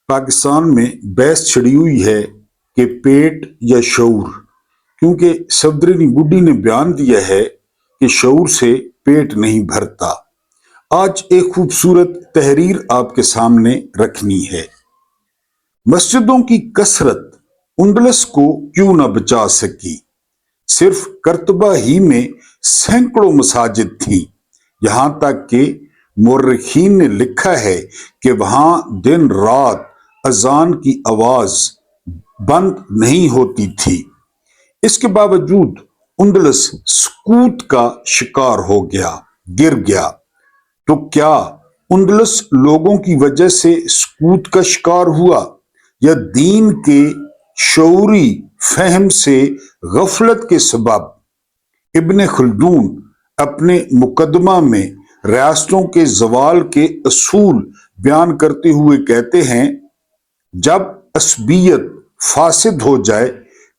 पाकिस्तान में बहस छिड़ी हुई है कि पेट या शऊर, क्योंकि सफदरजंग बुड्ढी ने बयान दिया है कि शऊर से पेट नहीं भरता। आज एक खूबसूरत तहरीर आपके सामने रखनी है। मस्जिदों की कसरत उंडलस को क्यों न बचा सकी। सिर्फ करतबा ही में सैकड़ों मसाजिद थीं, यहां तक कि मुर्रिखीन ने लिखा है कि वहां दिन रात अजान की आवाज बंद नहीं होती थी। इसके बावजूद उंडलस सकूत का शिकार हो गया, गिर गया। तो क्या उंडलस लोगों की वजह से सकूत का शिकार हुआ या दीन के शऊरी फहम से गफलत के सबब। इब्ने खल्दून अपने मुकदमा में रियासतों के जवाल के असूल बयान करते हुए कहते हैं, जब असबियत फासिद हो जाए,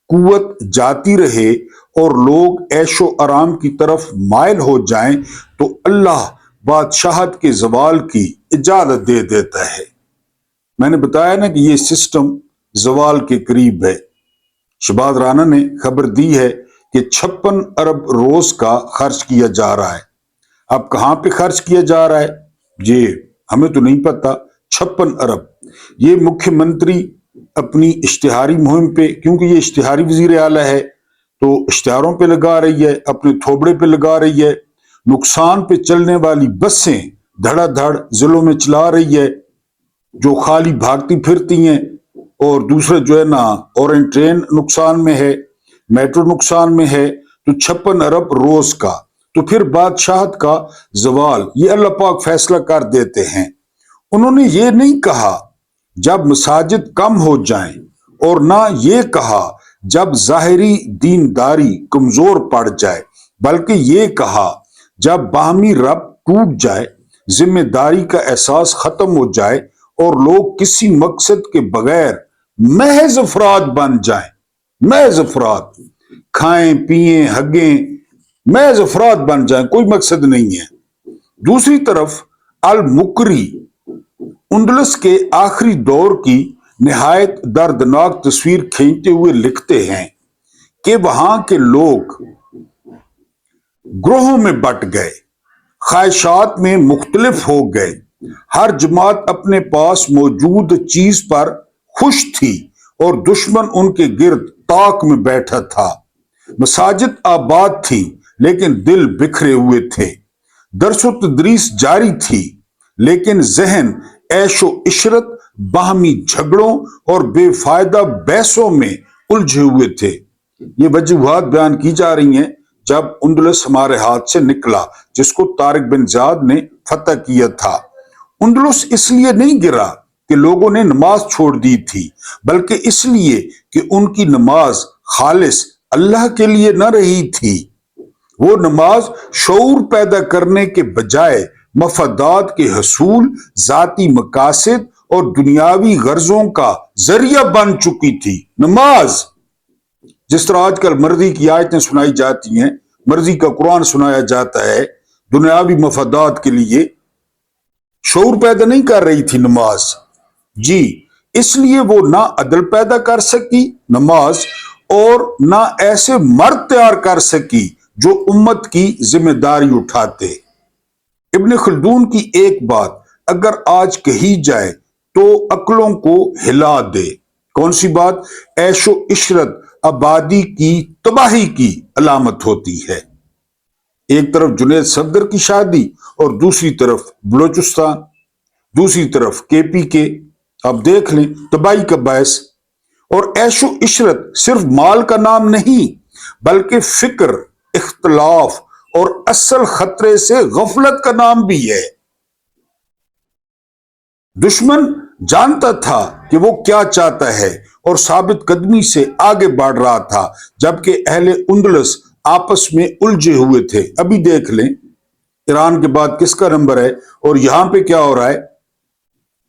कुव्वत जाती रहे और लोग ऐशो आराम की तरफ मायल हो जाएं, तो अल्लाह बादशाहत के जवाल की इजाजत दे देता है। मैंने बताया ना कि ये सिस्टम जवाल के करीब है। शहबाज राना ने खबर दी है कि 56 अरब रोज का खर्च किया जा रहा है। अब कहां पे खर्च किया जा रहा है ये हमें तो नहीं पता। 56 अरब ये मुख्यमंत्री अपनी इश्तिहारी मुहिम पे, क्योंकि ये इश्तिहारी वजीर आला है, तो इश्तिहारों पे लगा रही है, अपने थोबड़े पे लगा रही है। नुकसान पे चलने वाली बसें धड़ाधड़ जिलों में चला रही है, जो खाली भागती फिरती हैं। और दूसरा जो है ना, ऑरेंज ट्रेन नुकसान में है, मेट्रो नुकसान में है। तो 56 अरब रोज का, तो फिर बादशाहत का जवाल ये अल्लाह पाक फैसला कर देते हैं। उन्होंने ये नहीं कहा जब मसाजिद कम हो जाएं, और ना ये कहा जब जाहिरी दीनदारी कमजोर पड़ जाए, बल्कि ये कहा जब बाहमी रब्त टूट जाए, जिम्मेदारी का एहसास खत्म हो जाए और लोग किसी मकसद के बगैर महज अफराद बन जाएं। महज अफराद, खाएं पिएं हगें, महज अफराद बन जाएं, कोई मकसद नहीं है। दूसरी तरफ अल मुकरी उंडलस के आखिरी दौर की निहायत दर्दनाक तस्वीर खींचते हुए लिखते हैं कि वहां के लोग ग्रोहों में बट गए, ख्वाहिशात में मुख्तलिफ हो गए। हर जमात अपने पास मौजूद चीज पर खुश थी और दुश्मन उनके गिर्द ताक में बैठा था। मसाजिद आबाद थी लेकिन दिल बिखरे हुए थे। दरसो तदरीस जारी थी लेकिन जहन ऐशो इशरत, बाहमी झगड़ों और बेफायदा बहसों में उलझे हुए थे। ये वजूहात बयान की जा रही हैं जब उंडलस हमारे हाथ से निकला, जिसको तारिक बिन ज़ियाद ने फतह किया था। उंडलस इसलिए नहीं गिरा कि लोगों ने नमाज छोड़ दी थी, बल्कि इसलिए कि उनकी नमाज खालिस अल्लाह के लिए न रही थी। वो नमाज शऊर पैदा करने के बजाय मफादात के हसूल, जाती मकासद और दुनियावी गर्जों का जरिया बन चुकी थी। नमाज जिस तरह आजकल मर्जी की आयतें सुनाई जाती हैं, मर्जी का कुरान सुनाया जाता है दुनियावी मफादात के लिए, शऊर पैदा नहीं कर रही थी नमाज जी। इसलिए वो ना अदल पैदा कर सकी नमाज, और ना ऐसे मर्द तैयार कर सकी जो उम्मत की जिम्मेदारी उठाते। इब्ने खल्दून की एक बात अगर आज कही जाए तो अक्लों को हिला दे। कौन सी बात? ऐशो इशरत आबादी की तबाही की अलामत होती है। एक तरफ जुनैद सफदर की शादी और दूसरी तरफ बलोचिस्तान, दूसरी तरफ केपी के। अब देख लें तबाही का बायस। और ऐशो इशरत सिर्फ माल का नाम नहीं, बल्कि फिक्र, इख्तलाफ और असल खतरे से गफलत का नाम भी है। दुश्मन जानता था कि वो क्या चाहता है और साबित कदमी से आगे बढ़ रहा था, जबकि अहले उंडलस आपस में उलझे हुए थे। अभी देख लें ईरान के बाद किसका नंबर है और यहां पे क्या हो रहा है।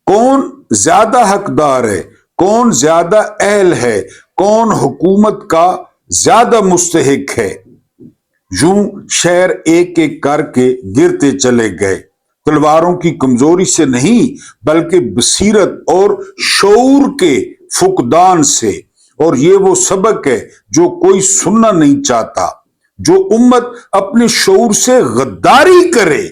कौन ज्यादा हकदार है, कौन ज्यादा अहल है, कौन हुकूमत का ज्यादा मुस्तहिक है। यूं शहर एक एक करके गिरते चले गए। तलवारों की कमजोरी से नहीं बल्कि बसीरत और शऊर के फुकदान से। और ये वो सबक है जो कोई सुनना नहीं चाहता। जो उम्मत अपने शऊर से गद्दारी करे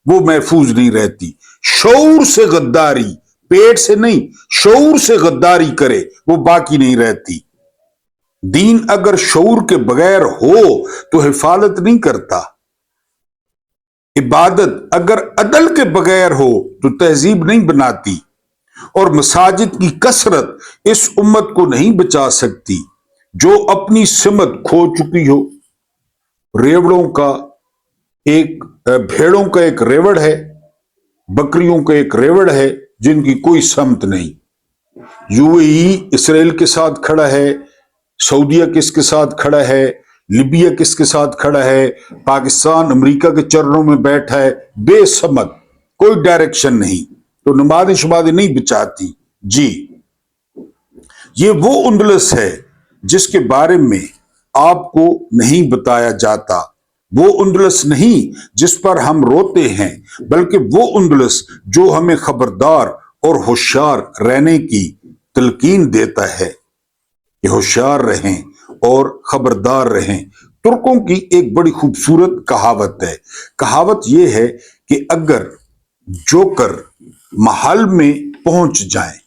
वो महफूज नहीं रहती। शऊर से गद्दारी, पेट से नहीं, शऊर से गद्दारी करे वो बाकी नहीं रहती। दीन अगर शऊर के बगैर हो तो हिफाजत नहीं करता। इबादत अगर अदल के बगैर हो तो तहजीब नहीं बनाती। और मसाजिद की कसरत इस उम्मत को नहीं बचा सकती जो अपनी सिमत खो चुकी हो। रेवड़ों का एक भेड़ों का एक रेवड़ है, बकरियों का एक रेवड़ है जिनकी कोई समत नहीं। यूएई इसराइल के साथ खड़ा है, सऊदीया किसके साथ खड़ा है, लीबिया किसके साथ खड़ा है, पाकिस्तान अमेरिका के चरणों में बैठा है, बेसमत, कोई डायरेक्शन नहीं, तो नमाज़ें शमाज़ें नहीं बचाती। जी, ये वो उंदलस है जिसके बारे में आपको नहीं बताया जाता। वो उंदलस नहीं जिस पर हम रोते हैं, बल्कि वो उंदलस जो हमें खबरदार और होशियार रहने की तलकीन देता है कि होशियार रहें और खबरदार रहें। तुर्कों की एक बड़ी खूबसूरत कहावत है। कहावत यह है कि अगर जोकर महल में पहुंच जाए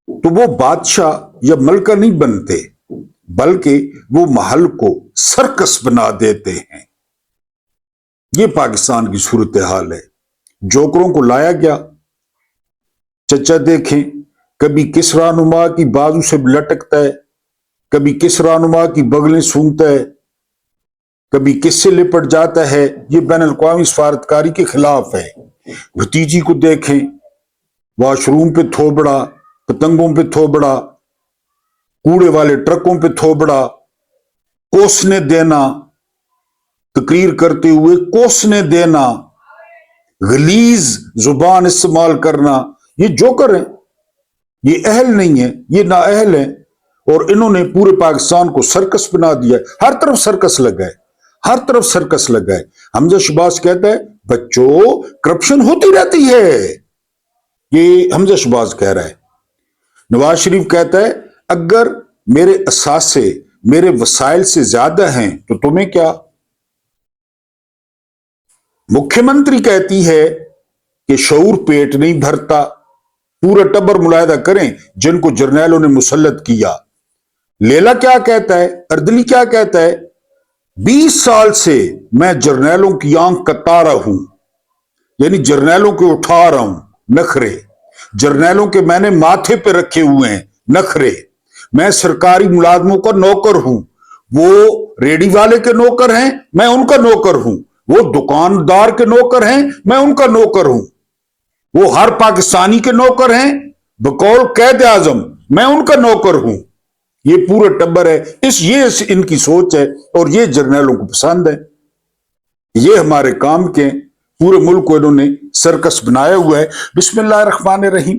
तो वो बादशाह या मलका नहीं बनते, बल्कि वो महल को सर्कस बना देते हैं। ये पाकिस्तान की सूरत हाल है। जोकरों को लाया गया, चचा देखें, कभी किस रहनुमा की बाजू से लटकता है, कभी किस रहनुमा की बगलें सूंघता है, कभी किससे लिपट जाता है। ये बैन अल-अक़वामी सफारतकारी के खिलाफ है। भतीजी को देखें, वॉशरूम पे थोबड़ा, पतंगों पे थोबड़ा, कूड़े वाले ट्रकों पे थोबड़ा, कोसने देना, तकरीर करते हुए कोसने देना, गलीज जुबान इस्तेमाल करना। ये जोकर हैं, ये अहल नहीं है, ये नाअहल है। और इन्होंने पूरे पाकिस्तान को सर्कस बना दिया। हर तरफ सर्कस लगा है, हर तरफ सर्कस लगा है। हमजा शहबाज कहता है बच्चों करप्शन होती रहती है, ये हमजा शहबाज कह रहा है। नवाज शरीफ कहता है अगर मेरे असासे मेरे वसाइल से ज्यादा हैं तो तुम्हें क्या। मुख्यमंत्री कहती है कि शऊर पेट नहीं भरता। पूरा टब्बर मुलायदा करें जिनको जर्नैलों ने मुसल्लत किया। लेला क्या कहता है, अर्दली क्या कहता है, 20 साल से मैं जर्नैलों की आंख का तारा हूं, यानी जर्नैलों को उठा रहा हूं नखरे, जर्नैलों के मैंने माथे पे रखे हुए हैं नखरे। मैं सरकारी मुलाजमों का नौकर हूं, वो रेडी वाले के नौकर हैं, मैं उनका नौकर हूं, वो दुकानदार के नौकर हैं, मैं उनका नौकर हूं, वो हर पाकिस्तानी के नौकर हैं, बकौल कैद आजम मैं उनका नौकर हूं। ये पूरा टब्बर है, ये इनकी सोच है और ये जर्नैलों को पसंद है। ये हमारे काम के पूरे मुल्क को इन्होंने सर्कस बनाया हुआ है। बिस्मिल्लाहिर्रहमानिर्रहीम।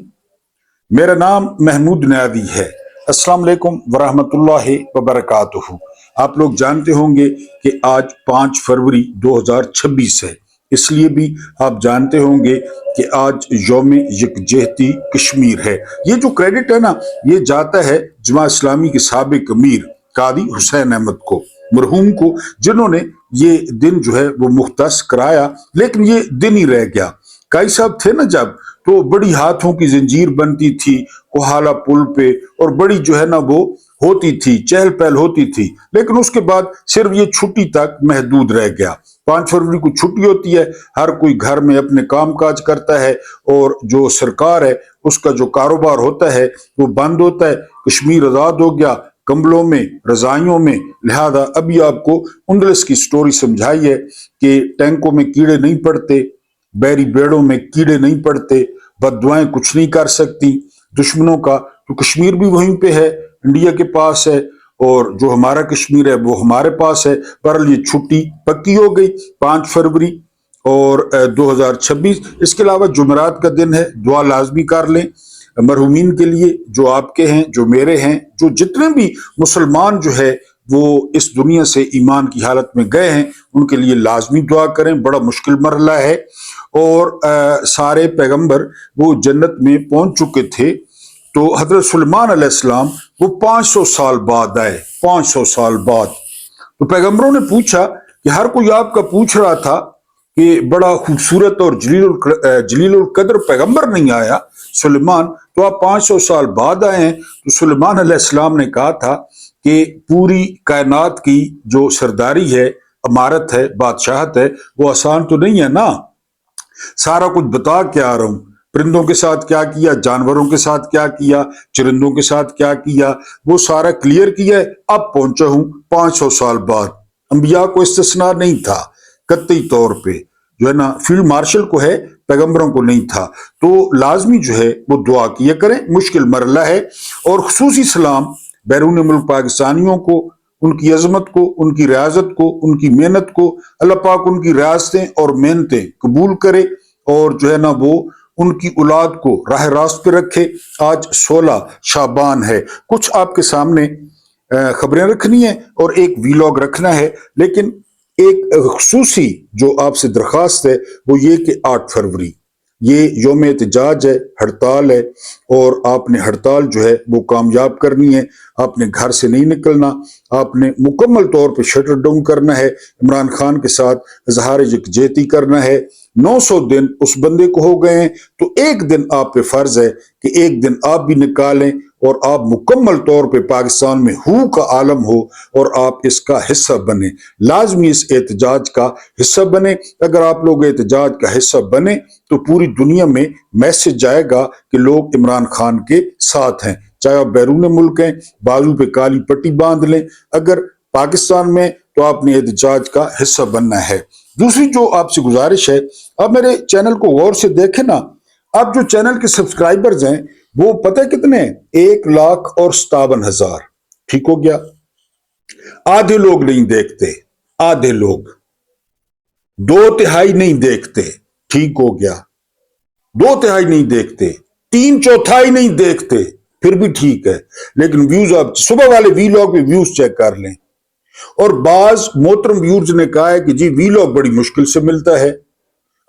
मेरा नाम महमूद नियाज़ी है। अस्सलाम वालेकुम वरहमतुल्लाहि वबरकातुहू। आप लोग जानते होंगे कि आज 5 फरवरी 2026 है, इसलिए भी आप जानते होंगे कि आज यौम यकजहती कश्मीर है। ये जो क्रेडिट है ना, ये जाता है जमात इस्लामी के साबिक अमीर कादी हुसैन अहमद को, मरहूम को, जिन्होंने ये दिन जो है वो मुख्तस कराया। लेकिन ये दिन ही रह गया। काई साहब थे ना जब, तो बड़ी हाथों की जंजीर बनती थी कोहाला पुल पे, और बड़ी जो है ना वो होती थी, चहल पहल होती थी। लेकिन उसके बाद सिर्फ ये छुट्टी तक महदूद रह गया। 5 फरवरी को छुट्टी होती है, हर कोई घर में अपने काम काज करता है, और जो सरकार है उसका जो कारोबार होता है वो बंद होता है। कश्मीर आजाद हो गया, कंबलों में, रजाइयों में। लिहाजा अभी आपको उंदलस की स्टोरी समझाई है कि टैंकों में कीड़े नहीं पड़ते, बैरी बेड़ों में कीड़े नहीं पड़ते, बददुआएं कुछ नहीं कर सकती दुश्मनों का। तो कश्मीर भी वहीं पे है, इंडिया के पास है, और जो हमारा कश्मीर है वो हमारे पास है। पर ये छुट्टी पक्की हो गई 5 फरवरी और 2026। इसके अलावा जुमेरात का दिन है, दुआ लाजमी कर लें मरहूमीन के लिए, जो आपके हैं, जो मेरे हैं, जो जितने भी मुसलमान जो है وہ اس دنیا سے ایمان کی حالت میں گئے ہیں ان کے لیے لازمی دعا کریں، بڑا مشکل مرحلہ ہے۔ اور سارے پیغمبر وہ جنت میں پہنچ چکے تھے، تو حضرت سلیمان علیہ السلام وہ 500 سال بعد آئے، 500 سال بعد۔ تو پیغمبروں نے پوچھا کہ ہر کوئی آپ کا پوچھ رہا تھا کہ بڑا خوبصورت اور جلیل القدر پیغمبر نہیں آیا سلیمان، تو آپ 500 سال بعد آئے ہیں۔ تو سلیمان علیہ السلام نے کہا تھا کہ پوری کائنات کی جو سرداری ہے، امارت ہے، بادشاہت ہے، وہ آسان تو نہیں ہے نا۔ سارا کچھ بتا کے آ رہا ہوں، پرندوں کے ساتھ کیا کیا، جانوروں کے ساتھ کیا کیا، چرندوں کے ساتھ کیا کیا، وہ سارا کلیئر کیا ہے۔ اب پہنچا ہوں 500 سال بعد۔ انبیاء کو استثناء نہیں تھا قطعی طور پہ، جو ہے نا فیلڈ مارشل کو ہے، پیغمبروں کو نہیں تھا۔ تو لازمی جو ہے وہ دعا کیا کریں، مشکل مرحلہ ہے۔ اور خصوصی سلام بیرون ملک پاکستانیوں کو، ان کی عظمت کو، ان کی ریاضت کو، ان کی محنت کو، اللہ پاک ان کی ریاضتیں اور محنتیں قبول کرے، اور جو ہے نا وہ ان کی اولاد کو راہ راست پہ رکھے۔ آج 16 شعبان ہے، کچھ آپ کے سامنے خبریں رکھنی ہیں اور ایک ویلاگ رکھنا ہے، لیکن ایک خصوصی جو آپ سے درخواست ہے وہ یہ کہ 8 فروری یہ یوم احتجاج ہے، ہڑتال ہے، اور آپ نے ہڑتال جو ہے وہ کامیاب کرنی ہے۔ آپ نے گھر سے نہیں نکلنا، آپ نے مکمل طور پہ شٹر ڈاؤن کرنا ہے، عمران خان کے ساتھ اظہار یکجہتی کرنا ہے۔ 900 دن اس بندے کو ہو گئے ہیں، تو ایک دن آپ پہ فرض ہے کہ ایک دن آپ بھی نکالیں اور آپ مکمل طور پہ پاکستان میں ہو کا عالم ہو اور آپ اس کا حصہ بنیں، لازمی اس احتجاج کا حصہ بنیں۔ اگر آپ لوگ احتجاج کا حصہ بنیں تو پوری دنیا میں میسج جائے گا کہ لوگ عمران خان کے ساتھ ہیں، چاہے آپ بیرون ملک ہیں، بازو پہ کالی پٹی باندھ لیں، اگر پاکستان میں تو آپ نے احتجاج کا حصہ بننا ہے۔ دوسری جو آپ سے گزارش ہے، آپ میرے چینل کو غور سے دیکھیں نا، اب جو چینل کے سبسکرائبرز ہیں وہ پتہ کتنے ہیں؟ 1,57,000۔ ٹھیک ہو گیا؟ آدھے لوگ نہیں دیکھتے، آدھے لوگ 2/3 نہیں دیکھتے، ٹھیک ہو گیا؟ 2/3 نہیں دیکھتے، 3/4 نہیں دیکھتے، پھر بھی ٹھیک ہے، لیکن ویوز آپ صبح والے ویلاگ پہ ویوز چیک کر لیں۔ اور بعض محترم ویورز نے کہا ہے کہ جی ویلاگ بڑی مشکل سے ملتا ہے۔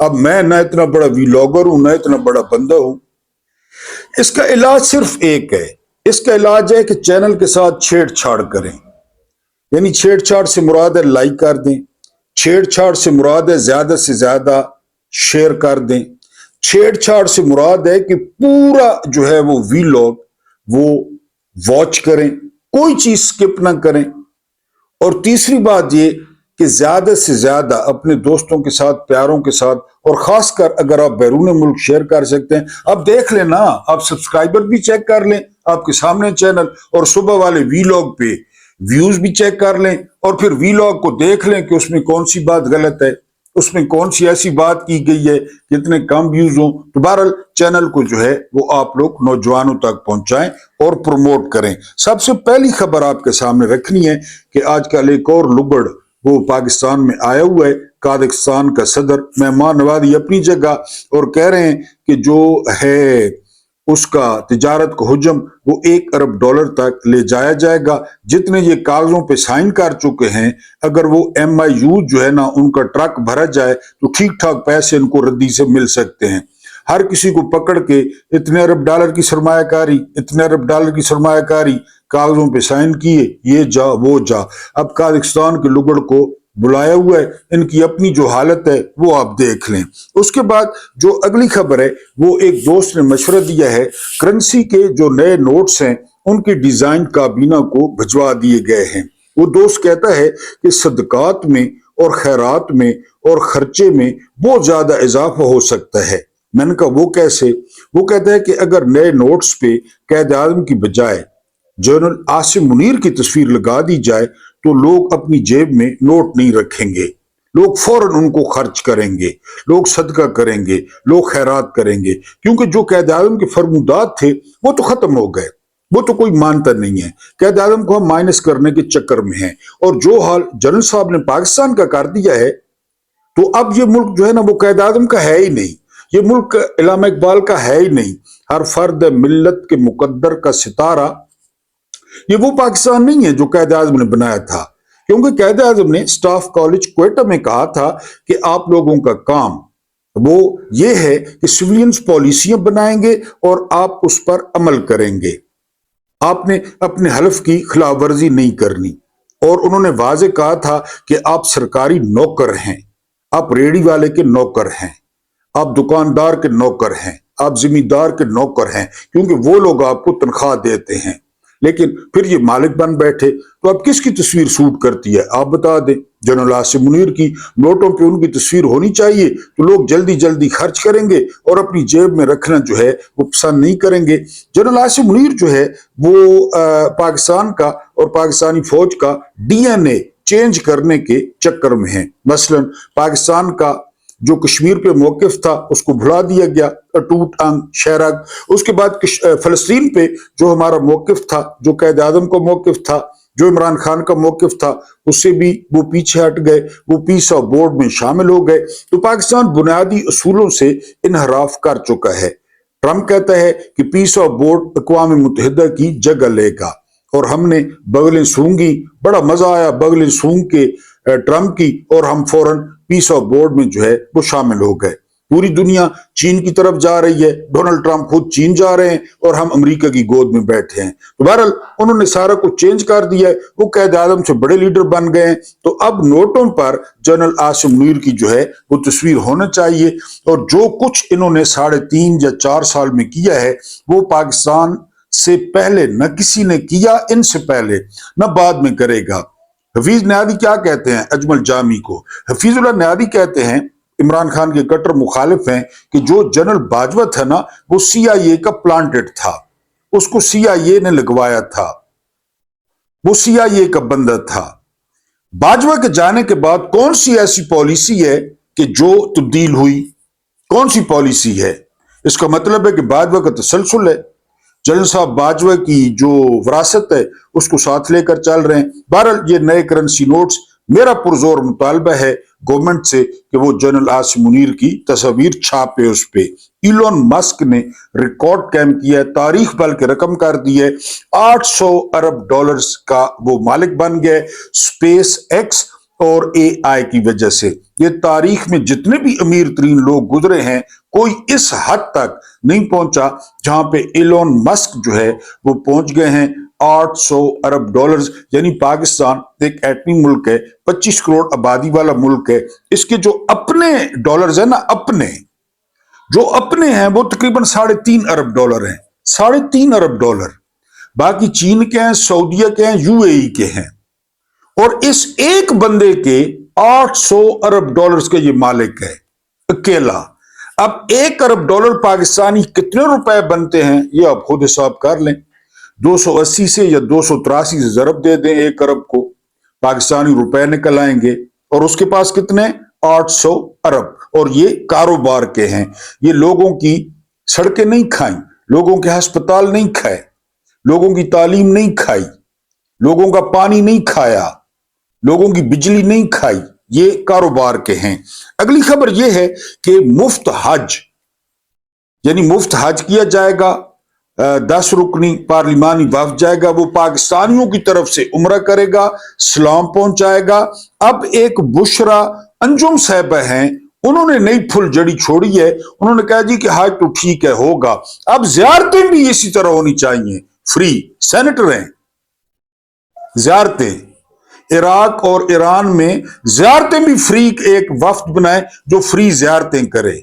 اب میں نہ اتنا بڑا ویلاگر ہوں، نہ اتنا بڑا بندہ ہوں۔ اس کا علاج صرف ایک ہے، اس کا علاج ہے کہ چینل کے ساتھ چھیڑ چھاڑ کریں، یعنی چھیڑ چھاڑ سے مراد ہے لائک کر دیں، چھیڑ چھاڑ سے مراد ہے زیادہ سے زیادہ شیئر کر دیں، چھیڑ چھاڑ سے مراد ہے کہ پورا جو ہے وہ ویلاگ وہ واچ کریں، کوئی چیز سکپ نہ کریں۔ اور تیسری بات یہ کہ زیادہ سے زیادہ اپنے دوستوں کے ساتھ، پیاروں کے ساتھ، اور خاص کر اگر آپ بیرون ملک شیئر کر سکتے ہیں، آپ دیکھ لیں نا، آپ سبسکرائبر بھی چیک کر لیں، آپ کے سامنے چینل، اور صبح والے ویلاگ پہ ویوز بھی چیک کر لیں، اور پھر ویلاگ کو دیکھ لیں کہ اس میں کون سی بات غلط ہے، اس میں کون سی ایسی بات کی گئی ہے کہ اتنے کم ویوز ہوں۔ تو بہرحال چینل کو جو ہے وہ آپ لوگ نوجوانوں تک پہنچائیں اور پروموٹ کریں۔ سب سے پہلی خبر آپ کے سامنے رکھنی ہے کہ آج کل ایک اور لبڑ وہ پاکستان میں آیا ہوا ہے، قازقستان کا صدر، مہمان نوازی اپنی جگہ، اور کہہ رہے ہیں کہ جو ہے اس کا تجارت کا حجم وہ $1 ارب تک لے جایا جائے گا۔ جتنے یہ کاغذوں پہ سائن کر چکے ہیں، اگر وہ MIU جو ہے نا ان کا ٹرک بھرا جائے تو ٹھیک ٹھاک پیسے ان کو ردی سے مل سکتے ہیں۔ ہر کسی کو پکڑ کے اتنے $1 کی سرمایہ کاری، اتنے $1 کی سرمایہ کاری، کاغذوں پہ سائن کیے، یہ جا وہ جا۔ اب قازقستان کے لگڑ کو بلایا ہوا ہے، ان کی اپنی جو حالت ہے وہ آپ دیکھ لیں۔ اس کے بعد جو اگلی خبر ہے وہ ایک دوست نے مشورہ دیا ہے، کرنسی کے جو نئے نوٹس ہیں ان کی ڈیزائن کابینہ کو بھجوا دیے گئے ہیں۔ وہ دوست کہتا ہے کہ صدقات میں اور خیرات میں اور خرچے میں بہت زیادہ اضافہ ہو سکتا ہے۔ میں نے کہا وہ کیسے؟ وہ کہتا ہے کہ اگر نئے نوٹس پہ قائد اعظم کی بجائے جنرل عاصم منیر کی تصویر لگا دی جائے تو لوگ اپنی جیب میں نوٹ نہیں رکھیں گے، لوگ فوراً ان کو خرچ کریں گے، لوگ صدقہ کریں گے، لوگ خیرات کریں گے، کیونکہ جو قائد اعظم کے فرمودات تھے وہ تو ختم ہو گئے، وہ تو کوئی مانتا نہیں ہے۔ قائد اعظم کو ہم مائنس کرنے کے چکر میں ہیں، اور جو حال جنرل صاحب نے پاکستان کا کر دیا ہے تو اب یہ ملک جو ہے نا وہ قائد اعظم کا ہے ہی نہیں، یہ ملک علامہ اقبال کا ہے ہی نہیں۔ ہر فرد ملت کے مقدر کا ستارہ ये वो पाकिस्तान नहीं है जो कायद आजम ने बनाया था, क्योंकि कायद आजम ने स्टाफ कॉलेज क्वेटा में कहा था कि आप लोगों का काम वो ये है कि सिविलियंस पॉलिसियां बनाएंगे और आप उस पर अमल करेंगे, आपने अपने हल्फ की खिलाफ वर्जी नहीं करनी। और उन्होंने वाजे कहा था कि आप सरकारी नौकर हैं, आप रेडी वाले के नौकर हैं, आप दुकानदार के नौकर हैं, आप जिम्मेदार के नौकर हैं, क्योंकि वो लोग आपको तनख्वाह देते हैं। लेकिन फिर ये मालिक बन बैठे, तो अब किसकी तस्वीर सूट करती है आप बता दें। जनरल आसिम मुनीर की नोटों पे उनकी तस्वीर होनी चाहिए तो लोग जल्दी जल्दी खर्च करेंगे और अपनी जेब में रखना जो है वो पसंद नहीं करेंगे। जनरल आसिम मुनीर जो है वो पाकिस्तान का और पाकिस्तानी फौज का डीएनए चेंज करने के चक्कर में है। मसलन पाकिस्तान का जो कश्मीर पे मौकिफ था उसको भुला दिया गया, अटूट अंग शहरग। उसके बाद फलस्तीन पे जो हमारा मौकिफ था, जो कायद आजम का मौकिफ था, जो इमरान खान का मौकिफ था, उससे भी वो पीछे हट गए, वो पीस ऑफ बोर्ड में शामिल हो गए। तो पाकिस्तान बुनियादी असूलों से इनहराफ कर चुका है। ट्रंप कहता है कि पीस ऑफ बोर्ड अक़वाम मुत्तहिदा की जगह लेगा और हमने बगलें सूंघी, बड़ा मजा आया बगलें सूंघ के ट्रंप की, और हम फौरन पीस ऑफ बोर्ड में जो है वो शामिल हो गए। पूरी दुनिया चीन की तरफ जा रही है, डोनाल्ड ट्रंप खुद चीन जा रहे हैं और हम अमेरिका की गोद में बैठे हैं। तो बहरहाल उन्होंने सारा कुछ चेंज कर दिया है, वो कायद आजम से बड़े लीडर बन गए हैं। तो अब नोटों पर जनरल आसिम मुनीर की जो है वो तस्वीर होना चाहिए। और जो कुछ इन्होंने 3.5 या 4 साल में किया है वो पाकिस्तान से पहले न किसी ने किया, इनसे पहले न बाद में करेगा। हफीज न्यादी क्या कहते हैं अजमल जामी को? हफीजुल्लाह न्यादी कहते हैं, इमरान खान के कट्टर मुखालिफ हैं, कि जो जनरल बाजवा था ना वो CIA का प्लांटेड था, उसको CIA ने लगवाया था, वो CIA का बंदा था। बाजवा के जाने के बाद कौन सी ऐसी पॉलिसी है कि जो तब्दील हुई? कौन सी पॉलिसी है? इसका मतलब है कि बाजवा का तसलसल है। जनरल साहब बाजवा की जो विरासत है उसको साथ लेकर चल रहे हैं। बहरहाल ये नए करेंसी नोट्स, मेरा पुरजोर मुतालबा है गवर्नमेंट से कि वो जनरल आसिम मुनीर की तस्वीर छापे उस पे। इलोन मस्क ने रिकॉर्ड कायम किया है, तारीख बल्कि रकम कर दी है, $800 अरब का वो मालिक बन गए स्पेस एक्स और AI की वजह से। ये तारीख में जितने भी अमीर तरीन लोग गुजरे हैं कोई इस हद तक नहीं पहुंचा जहां पे इलोन मस्क जो है वो पहुंच गए हैं। $800 अरब, यानी पाकिस्तान एक एटमी मुल्क है, 25 करोड़ आबादी वाला मुल्क है, इसके जो अपने डॉलर्स है ना, अपने जो अपने हैं वो तकरीबन $3.5 अरब हैं, $3.5 अरब। बाकी चीन के हैं, सऊदीया के हैं, UAE के हैं। और इस एक बंदे के $800 अरब के ये मालिक है अकेला। अब $1 अरब पाकिस्तानी कितने रुपए बनते हैं ये आप खुद हिसाब कर लें। 280 से या 283 से जरब दे दें 1 अरब को, पाकिस्तानी रुपए निकल आएंगे। और उसके पास कितने? 800 अरब। और ये कारोबार के हैं, ये लोगों की सड़कें नहीं खाई, लोगों के अस्पताल नहीं खाए, लोगों की तालीम नहीं खाई, लोगों का पानी नहीं खाया, लोगों की बिजली नहीं खाई, ये कारोबार के हैं। अगली खबर यह है कि मुफ्त हज, यानी मुफ्त हज किया जाएगा, 10 रुकनी पार्लिमानी वफ्द जाएगा, वो पाकिस्तानियों की तरफ से उम्रा करेगा, सलाम पहुंचाएगा। अब एक बुशरा अंजुम साहबा हैं, उन्होंने नई फुल जड़ी छोड़ी है, उन्होंने कहा जी कि हज तो ठीक है होगा, अब ज़ियारतें भी इसी तरह होनी चाहिए, फ्री। सेनेटर हैं, ज़ियारतें इराक और ईरान में ज़ियारतें भी फ्री, एक वफ्द बनाए जो फ्री ज़ियारतें करे।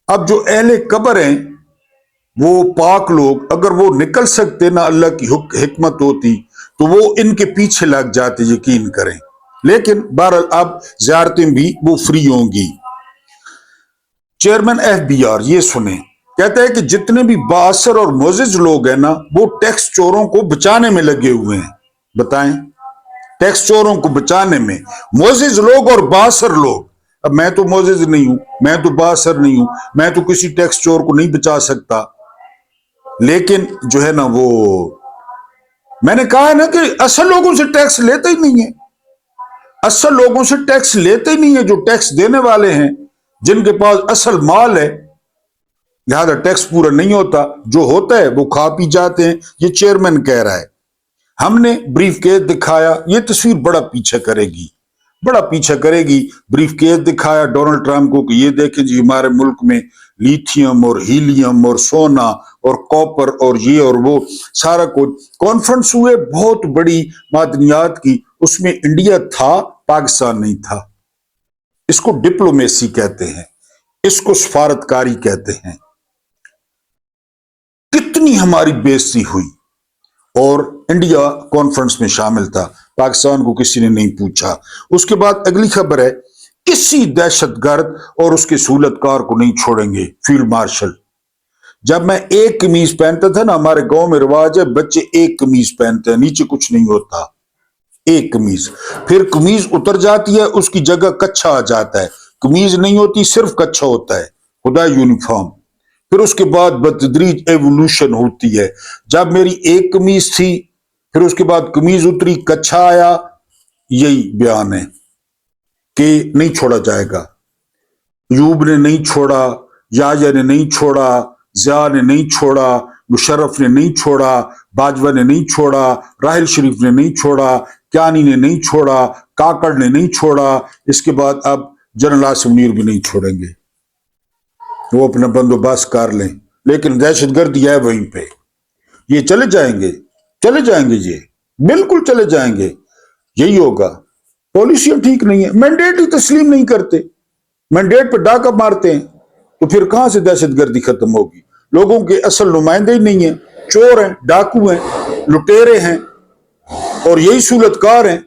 अब जो अहले कब्र हैं वो पाक लोग, अगर वो निकल सकते ना अल्लाह की हिकमत होती तो वो इनके पीछे लग जाते, यकीन करें। लेकिन बहरहाल अब ज़ियारतें भी वो फ्री होंगी। चेयरमैन FBR ये सुने, कहते हैं कि जितने भी बासर और मोजिज लोग हैं ना वो टैक्स चोरों को बचाने में लगे हुए हैं। बताएं, टैक्स चोरों को बचाने में मोजिज लोग और बासर लोग। अब मैं तो मोजिज नहीं हूं, मैं तो बासर नहीं हूं, मैं तो किसी टैक्स चोर को नहीं बचा सकता, लेकिन जो है ना वो मैंने कहा है ना कि असल लोगों से टैक्स लेते ही नहीं है, असल लोगों से टैक्स लेते ही नहीं है। जो टैक्स देने वाले हैं, जिनके पास असल माल है, लिहाजा टैक्स पूरा नहीं होता, जो होता है वो खा पी जाते हैं। ये चेयरमैन कह रहा है। हमने ब्रीफ केस दिखाया, ये तस्वीर बड़ा पीछे करेगी, बड़ा पीछा करेगी। ब्रीफ केस दिखाया डोनाल्ड ट्रंप को कि ये देखें जी हमारे मुल्क में लिथियम और हीलियम और सोना और कॉपर और ये और वो सारा कुछ। कॉन्फ्रेंस हुए बहुत बड़ी मादनियात की, उसमें इंडिया था, पाकिस्तान नहीं था। इसको डिप्लोमेसी कहते हैं, इसको सफारतकारी कहते हैं। कितनी हमारी बेइज्जती हुई, और इंडिया कॉन्फ्रेंस में शामिल था, पाकिस्तान को किसी ने नहीं पूछा। उसके बाद अगली खबर है, किसी दहशतगर्द और उसके सूलतकार को नहीं छोड़ेंगे फील्ड मार्शल। जब मैं एक कमीज पहनता था ना, हमारे गांव में रिवाज है बच्चे एक कमीज पहनते हैं, नीचे कुछ नहीं होता, एक कमीज। फिर कमीज उतर जाती है, उसकी जगह कच्छा आ जाता है, कमीज नहीं होती, सिर्फ कच्छा होता है, खुदा यूनिफॉर्म। फिर उसके बाद बतदरीज एवोल्यूशन होती है। जब मेरी एक कमीज थी, फिर उसके बाद कमीज उतरी, कच्छा आया, यही बयान है कि नहीं छोड़ा जाएगा। यूब ने नहीं छोड़ा, याया ने नहीं छोड़ा, जिया ने नहीं छोड़ा, मुशर्रफ ने नहीं छोड़ा, बाजवा ने नहीं छोड़ा, राहिल शरीफ ने नहीं छोड़ा, क्यानी ने नहीं छोड़ा, काकड़ ने नहीं छोड़ा। इसके बाद अब जनरल आसिम मुनीर भी नहीं छोड़ेंगे, वो अपना बंदोबस्त कर लें। लेकिन दहशतगर्द है वहीं पे, ये चले जाएंगे, चले जाएंगे, ये बिल्कुल चले जाएंगे, यही होगा। पॉलिसियां ठीक नहीं है, मैंडेट ही तस्लीम नहीं करते, मैंडेट पे डाका मारते हैं, तो फिर कहां से दहशतगर्दी खत्म होगी? लोगों के असल नुमाइंदे ही नहीं है, चोर हैं, डाकू हैं, लुटेरे हैं, और यही सूलतकार हैं,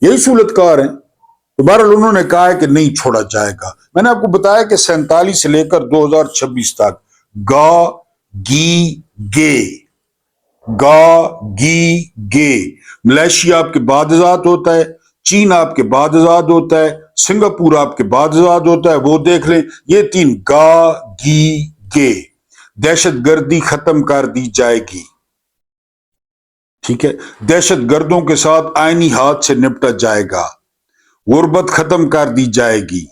यही सूलतकार हैं। तो बहरहाल उन्होंने कहा है कि नहीं छोड़ा जाएगा। मैंने आपको बताया कि 47 से लेकर 2026 तक गा गी गे, गा गी गे। मलेशिया आपके बाद आजाद होता है, चीन आपके बाद आजाद होता है, सिंगापुर आपके बाद आजाद होता है, वो देख लें। ये 3 गा गी गे, दहशतगर्दी खत्म कर दी जाएगी, ठीक है। दहशतगर्दों के साथ आईनी हाथ से निपटा जाएगा, गुर्बत खत्म कर दी जाएगी,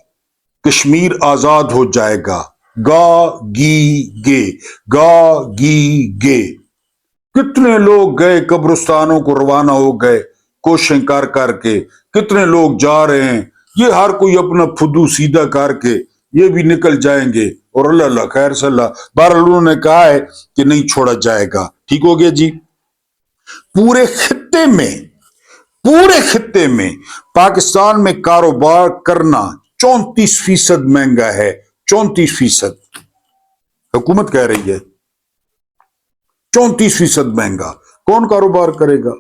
कश्मीर आजाद हो जाएगा। गा गी गे, गा गी गे। कितने लोग गए कब्रिस्तानों को, रवाना हो गए कोशिशें कर करके, कितने लोग जा रहे हैं। ये हर कोई अपना फुदू सीधा करके ये भी निकल जाएंगे, और अल्लाह अल्लाह खैर सल्ला। बहरहाल उन्होंने कहा है कि नहीं छोड़ा जाएगा, ठीक हो गया जी। पूरे खित्ते में, पूरे खित्ते में पाकिस्तान में कारोबार करना 34% महंगा है, 34%। हुकूमत कह रही है 34% महंगा, कौन कारोबार करेगा?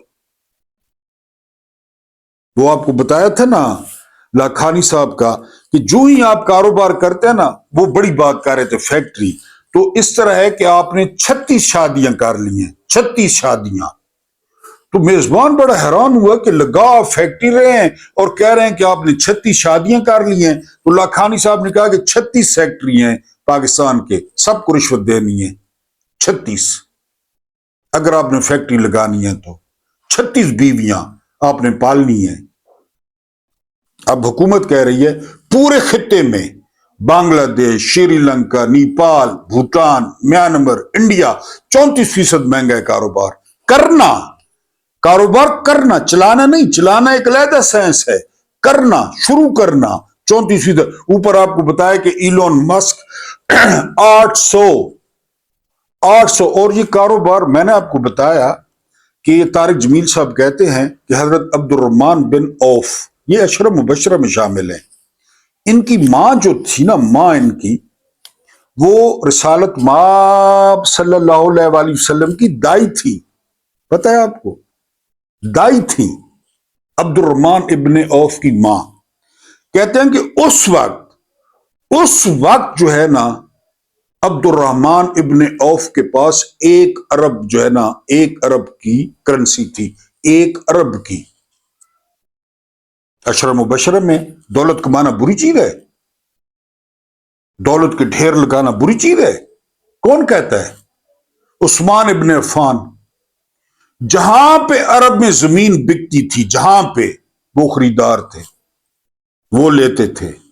वो आपको बताया था ना लाखानी साहब का, कि जो ही आप कारोबार करते हैं ना, वो बड़ी बात कर रहे थे फैक्ट्री। तो इस तरह है कि आपने 36 शादियां कर ली हैं, 36 शादियां। तो मेजबान बड़ा हैरान हुआ कि लगा फैक्ट्री रहे हैं और कह रहे हैं कि आपने 36 शादियां कर ली हैं। तो लाखानी साहब ने कहा कि 36 फैक्ट्री हैं पाकिस्तान के, सबको रिश्वत देनी है 36। अगर आपने फैक्ट्री लगानी है तो 36 बीवियां आपने पालनी है। अब हुकूमत कह रही है पूरे खित्ते में, बांग्लादेश, श्रीलंका, नेपाल, भूटान, म्यांमार, इंडिया, 34% महंगा है कारोबार करना। कारोबार करना, चलाना नहीं, चलाना एक अलग साइंस है, करना, शुरू करना 34%। ऊपर आपको बताया कि इलोन मस्क 800 और ये कारोबार। मैंने आपको बताया कि तारिक जमील साहब कहते हैं कि हजरत अब्दुर्रहमान बिन औफ ये अशरा मुबशरा में शामिल हैं। इनकी मां जो थी ना, मां इनकी, वो रिसालत माब सल्लल्लाहु अलैहि वसल्लम की दाई थी, पता है आपको, दाई थी अब्दुर्रहमान इब्ने औफ की मां। कहते हैं कि उस वक्त जो है ना, अब्दुर्रहमान इब्ने औफ के पास 1 अरब जो है ना, 1 अरब की करेंसी थी, 1 अरब की। अशरा मुबशरा में दौलत कमाना बुरी चीज है, दौलत के ढेर लगाना बुरी चीज है, कौन कहता है? उस्मान इब्ने अफ़ान, जहां पे अरब में जमीन बिकती थी, जहां पे वो खरीदार थे, वो लेते थे।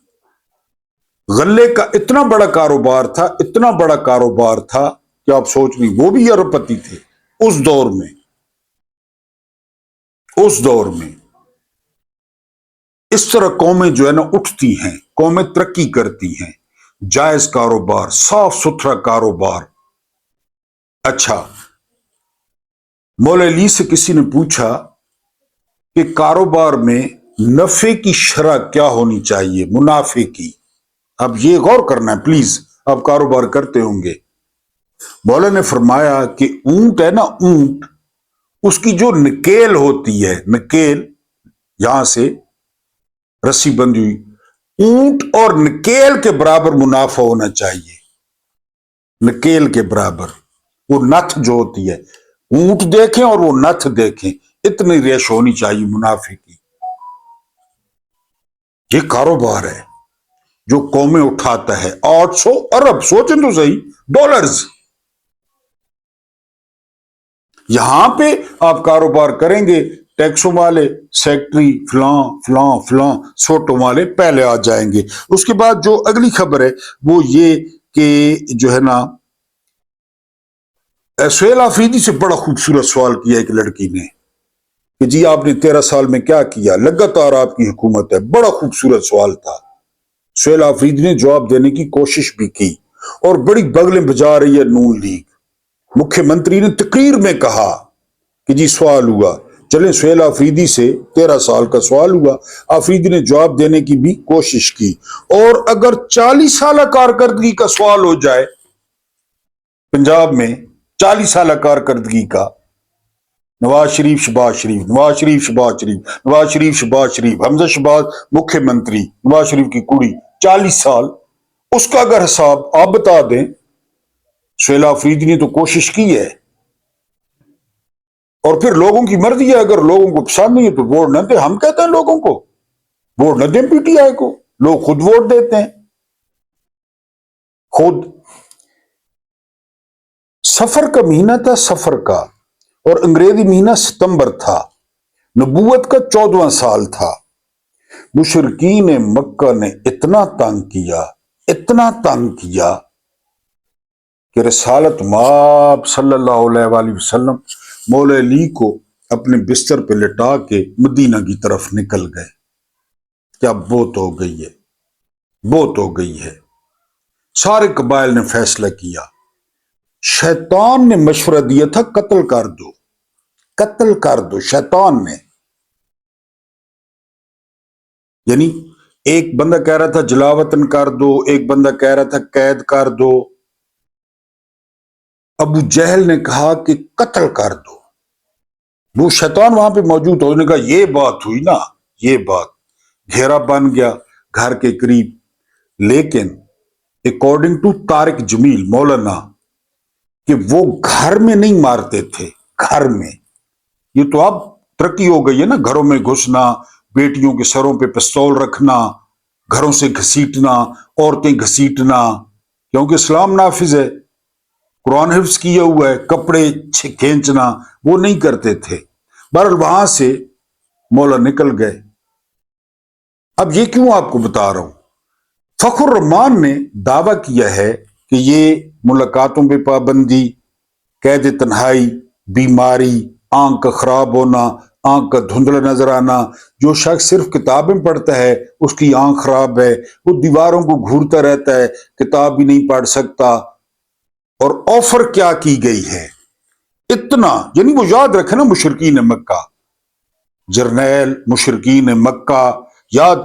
गल्ले का इतना बड़ा कारोबार था, इतना बड़ा कारोबार था कि आप सोच नहीं, वो भी अरबपति थे उस दौर में। اس دور میں اس طرح قومیں جو ہے نا اٹھتی ہیں، قومیں ترقی کرتی ہیں، جائز کاروبار، صاف ستھرا کاروبار۔ اچھا، مولا علی سے کسی نے پوچھا کہ کاروبار میں نفع کی شرح کیا ہونی چاہیے، منافع کی۔ اب یہ غور کرنا ہے پلیز، آپ کاروبار کرتے ہوں گے۔ مولا نے فرمایا کہ اونٹ ہے نا، اونٹ، اس کی جو نکیل ہوتی ہے، نکیل یہاں سے رسی بندھی ہوئی، اونٹ اور نکیل کے برابر منافع ہونا چاہیے، نکیل کے برابر۔ وہ نتھ جو ہوتی ہے، اونٹ دیکھیں اور وہ نتھ دیکھیں، اتنی ریش ہونی چاہیے منافع کی۔ یہ کاروبار ہے جو قومیں اٹھاتا ہے۔ 800 ارب، سوچیں تو صحیح، ڈالرز۔ یہاں پہ آپ کاروبار کریں گے، ٹیکسوں والے، سیکٹری، فلاں فلاں فلاں، سوٹوں والے پہلے آ جائیں گے۔ اس کے بعد جو اگلی خبر ہے وہ یہ کہ جو ہے نا، سہیل آفریدی سے بڑا خوبصورت سوال کیا ایک لڑکی نے کہ جی آپ نے 13 سال میں کیا کیا، لگاتار آپ کی حکومت ہے۔ بڑا خوبصورت سوال تھا، سہیل آفریدی نے جواب دینے کی کوشش بھی کی، اور بڑی بغلیں بجا رہی ہے نون لیگ۔ مکھیہ منتری نے تقریر میں کہا کہ جی سوال ہوا، چلیں سہیل آفریدی سے 13 سال کا سوال ہوا، آفریدی نے جواب دینے کی بھی کوشش کی۔ اور اگر 40 سالہ کارکردگی کا سوال ہو جائے پنجاب میں، 40 سالہ کارکردگی کا، نواز شریف شہباز شریف، نواز شریف شہباز شریف، نواز شریف شہباز شریف، حمزہ شہباز مکھیہ منتری، نواز شریف کی کڑی، 40 سال، اس کا اگر حساب آپ بتا دیں۔ سہیل آفریدی نے تو کوشش کی ہے، اور پھر لوگوں کی مرضی ہے، اگر لوگوں کو پسند نہیں ہے تو ووٹ نہ دیں۔ ہم کہتے ہیں لوگوں کو ووٹ نہ دیں پی ٹی آئی کو، لوگ خود ووٹ دیتے ہیں خود۔ سفر کا مہینہ تھا، سفر کا، اور انگریزی مہینہ ستمبر تھا، نبوت کا 14واں سال تھا۔ مشرکین مکہ نے اتنا تنگ کیا، اتنا تنگ کیا کہ رسالت مآب صلی اللہ علیہ وآلہ وسلم مولا علی کو اپنے بستر پہ لٹا کے مدینہ کی طرف نکل گئے۔ کیا بوت ہو گئی ہے، بوت ہو گئی ہے۔ سارے قبائل نے فیصلہ کیا، شیطان نے مشورہ دیا تھا قتل کر دو، قتل کر دو، شیطان نے۔ یعنی ایک بندہ کہہ رہا تھا جلاوطن کر دو، ایک بندہ کہہ رہا تھا قید کر دو۔ ابو جہل نے کہا کہ قتل کر دو۔ وہ شیطان وہاں پہ موجود ہونے کا، یہ بات ہوئی نا، یہ بات، گھیرا بن گیا گھر کے قریب۔ لیکن اکارڈنگ ٹو طارق جمیل مولانا، کہ وہ گھر میں نہیں مارتے تھے، گھر میں۔ یہ تو اب ترقی ہو گئی ہے نا، گھروں میں گھسنا، بیٹیوں کے سروں پہ پستول رکھنا، گھروں سے گھسیٹنا، عورتیں گھسیٹنا، کیونکہ اسلام نافذ ہے، قرآن حفظ کیا ہوا ہے، کپڑے کھینچنا وہ نہیں کرتے تھے۔ بہرحال وہاں سے مولا نکل گئے۔ اب یہ کیوں آپ کو بتا رہا ہوں، فخر الرحمان نے دعویٰ کیا ہے کہ یہ ملاقاتوں پہ پابندی، قید تنہائی، بیماری، آنکھ کا خراب ہونا، آنکھ کا دھندلا نظر آنا، جو شخص صرف کتابیں پڑھتا ہے اس کی آنکھ خراب ہے، وہ دیواروں کو گھورتا رہتا ہے، کتاب بھی نہیں پڑھ سکتا۔ اور آفر کیا کی گئی ہے، اتنا، یعنی وہ یاد رکھے نا، مشرکین مکہ، جرنیل مشرکین مکہ، یاد،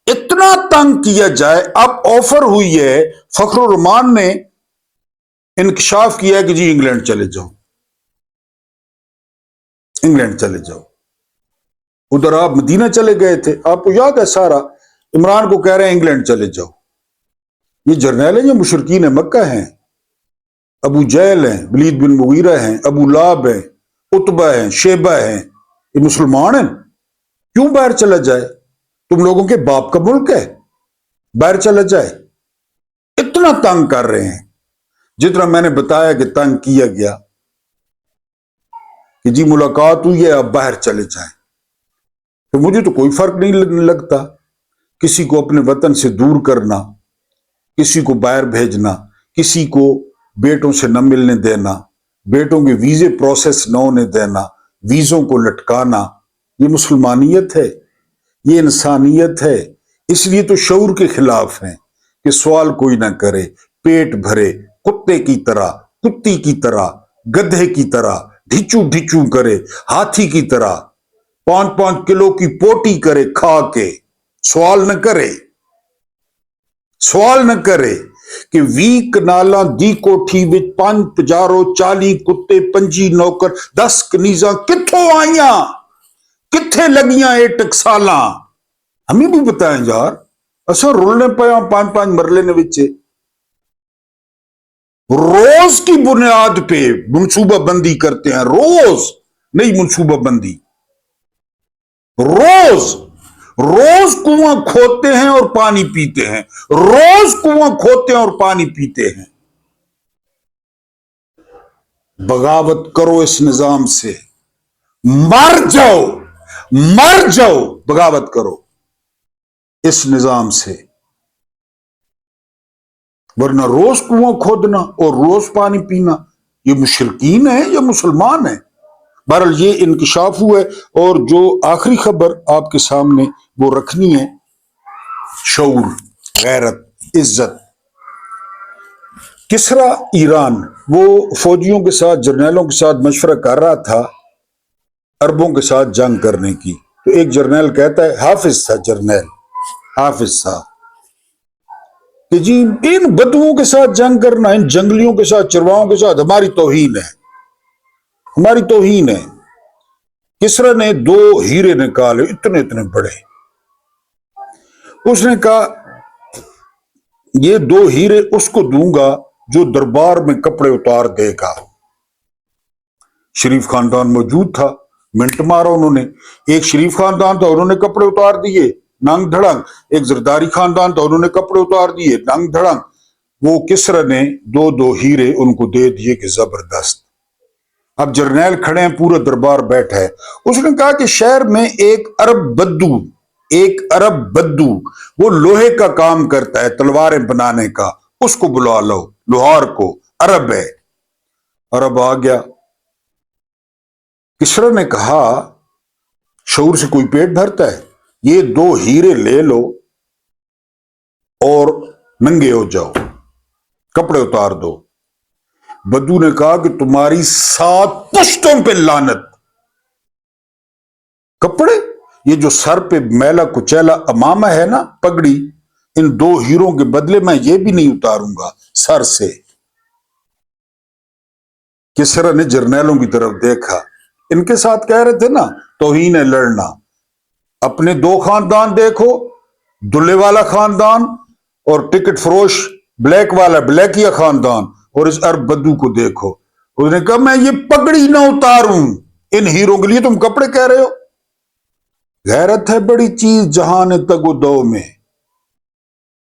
اتنا تنگ کیا جائے۔ اب آفر ہوئی ہے، فخر الرحمان نے انکشاف کیا ہے کہ جی انگلینڈ چلے جاؤ، انگلینڈ چلے جاؤ۔ ادھر آپ مدینہ چلے گئے تھے، آپ کو یاد ہے سارا، عمران کو کہہ رہے ہیں انگلینڈ چلے جاؤ۔ یہ جرنیل ہیں، یہ مشرکین مکہ ہیں، ابو جہل ہیں، ولید بن مغیرہ ہیں، ابو لہب ہیں، عتبہ ہیں، شیبہ ہیں، یہ مسلمان ہیں۔ کیوں باہر چلا جائے؟ تم لوگوں کے باپ کا ملک ہے، باہر چلا جائے؟ اتنا تنگ کر رہے ہیں، جتنا میں نے بتایا کہ تنگ کیا گیا کہ جی ملاقات ہوئی ہے اب باہر چلے جائیں۔ تو مجھے تو کوئی فرق نہیں لگتا، کسی کو اپنے وطن سے دور کرنا، کسی کو باہر بھیجنا، کسی کو بیٹوں سے نہ ملنے دینا، بیٹوں کے ویزے پروسیس نہ ہونے دینا، ویزوں کو لٹکانا، یہ مسلمانیت ہے، یہ انسانیت ہے۔ اس لیے تو شعور کے خلاف ہیں کہ سوال کوئی نہ کرے، پیٹ بھرے، کتے کی طرح، کتی کی طرح، گدھے کی طرح ڈھچو ڈھچو کرے، ہاتھی کی طرح 5-5 کلو کی پوٹی کرے کھا کے، سوال نہ کرے، سوال نہ کرے کہ 20 کنالاں دی کوٹھی وچ 5 پجارو 40 کتے 25 نوکر 10 کنیزاں کتھوں آئیاں، کتھے لگیاں 8 سالاں؟ ہمیں بھی بتائیں یار، اچھا رولنے پہ 5-5 مرلے نے وچے روز کی بنیاد پہ منصوبہ بندی کرتے ہیں، روز نہیں منصوبہ بندی، روز روز کنواں کھودتے ہیں اور پانی پیتے ہیں، روز کنواں کھودتے ہیں اور پانی پیتے ہیں۔ بغاوت کرو اس نظام سے، مر جاؤ، مر جاؤ، بغاوت کرو اس نظام سے، ورنہ روز کنواں کھودنا اور روز پانی پینا یہ مشرکین ہیں یا مسلمان ہیں؟ بہرحال یہ انکشاف ہوا ہے، اور جو آخری خبر آپ کے سامنے وہ رکھنی ہے، شعور، غیرت، عزت۔ کسرا ایران وہ فوجیوں کے ساتھ، جرنیلوں کے ساتھ مشورہ کر رہا تھا عربوں کے ساتھ جنگ کرنے کی، تو ایک جرنیل کہتا ہے، حافظ تھا جرنیل، حافظ تھا، کہ جی ان بدوؤں کے ساتھ جنگ کرنا، ان جنگلیوں کے ساتھ، چرواہوں کے ساتھ ہماری توہین ہے، ہماری توہین ہے۔ کسرا نے 2 ہیرے نکالے اتنے اتنے بڑے، اس نے کہا یہ 2 ہیرے اس کو دوں گا جو دربار میں کپڑے اتار دے گا۔ شریف خاندان موجود تھا، منٹ مارا انہوں نے، ایک شریف خاندان تھا انہوں نے کپڑے اتار دیے ننگ دھڑنگ، ایک زرداری خاندان تھا انہوں نے کپڑے اتار دیے ننگ دھڑنگ۔ وہ کسرا نے 2 ہیرے ان کو دے دیے کہ زبردست۔ اب جرنیل کھڑے ہیں، پورا دربار بیٹھا ہے، اس نے کہا کہ شہر میں ایک عرب بدو وہ لوہے کا کام کرتا ہے، تلواریں بنانے کا، اس کو بلا لو، لوہار کو، عرب ہے۔ عرب آ گیا، کسرا نے کہا شعور سے کوئی پیٹ بھرتا ہے؟ یہ 2 ہیرے لے لو اور ننگے ہو جاؤ، کپڑے اتار دو۔ بدو نے کہا کہ تمہاری 7 پشتوں پہ لعنت، کپڑے، یہ جو سر پہ میلا کچیلا امامہ ہے نا، پگڑی، ان 2 ہیروں کے بدلے میں یہ بھی نہیں اتاروں گا سر سے۔ کسرا نے جرنیلوں کی طرف دیکھا، ان کے ساتھ کہہ رہے تھے نا توہین ہے لڑنا، اپنے 2 خاندان دیکھو، دلے والا خاندان اور ٹکٹ فروش بلیک والا بلیکیا خاندان، اور اس عرب بدو کو دیکھو۔ اس نے کہا میں یہ پگڑی نہ اتاروں ان ہیروں کے لیے، تم کپڑے کہہ رہے ہو؟ غیرت ہے بڑی چیز جہان تگ و دو میں،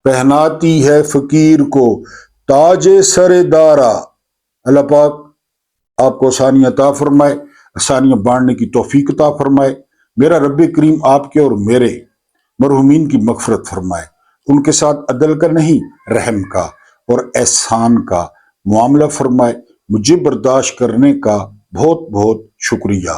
پہناتی ہے فقیر کو تاج سر دارا۔ اللہ پاک آپ کو آسانی عطا فرمائے، آسانیاں بانٹنے کی توفیق عطا فرمائے۔ میرا رب کریم آپ کے اور میرے مرحومین کی مغفرت فرمائے، ان کے ساتھ عدل کا نہیں رحم کا اور احسان کا معاملہ فرمائے۔ مجھے برداشت کرنے کا بہت بہت شکریہ۔